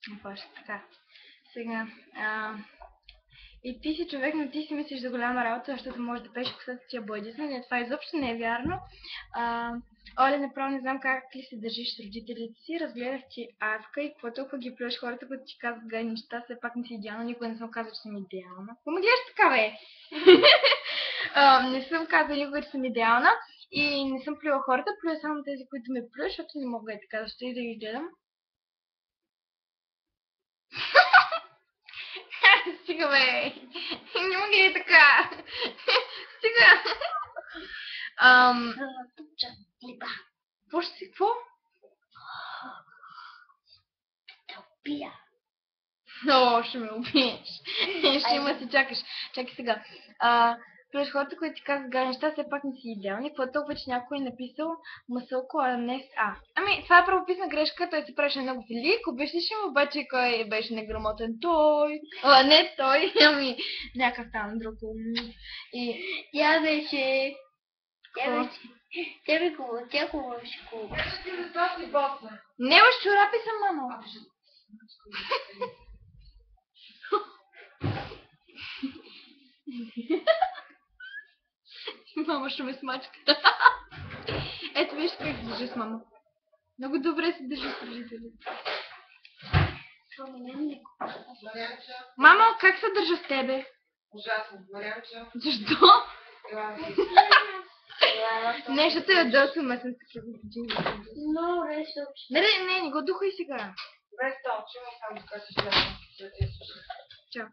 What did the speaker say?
Баш, така. Сега, и ти си човек, но ти си мислиш за голяма работа, защото можеш да пееш косата ти бъдесно. Не, това изобщо не е вярно. Оля, направо не знам как ли се държиш с родителите си. Разгледах ти Аска и какво толкова ги плюеш хората, които ти казват гай неща, все пак не си идеална. Никога не съм казала, че съм идеална. Какво ме гледаш така, бе? Не съм казала никога, че съм идеална. И не съм плюла хората, плюя само тези, които ме плюят, защото не мога и така, защото и да ги гледам. Стига, бе! Не мога и така! Стига! Какво ще си? Какво? Да убия. О, ще ме убиеш. Ще има си чакаш. Чакай сега. Плюс хората, които ти казват гай неща, все пак не си идеални. Какво толкова, че някой е написал Масълко, а не с А? Ами, това е правописна грешка, той се правеше много велик. Обясниш му обаче кой беше неграмотен той. Не той, ами някакъв там друг. И Тя беше... какво? Тя говореше хубаво. Не, бе, чорапи съм, мамо. Мама ще ме смачка. Ето виж как се държи с мама. Много добре се държи с родителите. Мамо, как се държа с тебе? Ужасно. Марянча. Защо? Не, защото е дълго, аз съм такива години. Много решо. Не го духай сега. Добре, стал, че ме само да кажеш, че Чао.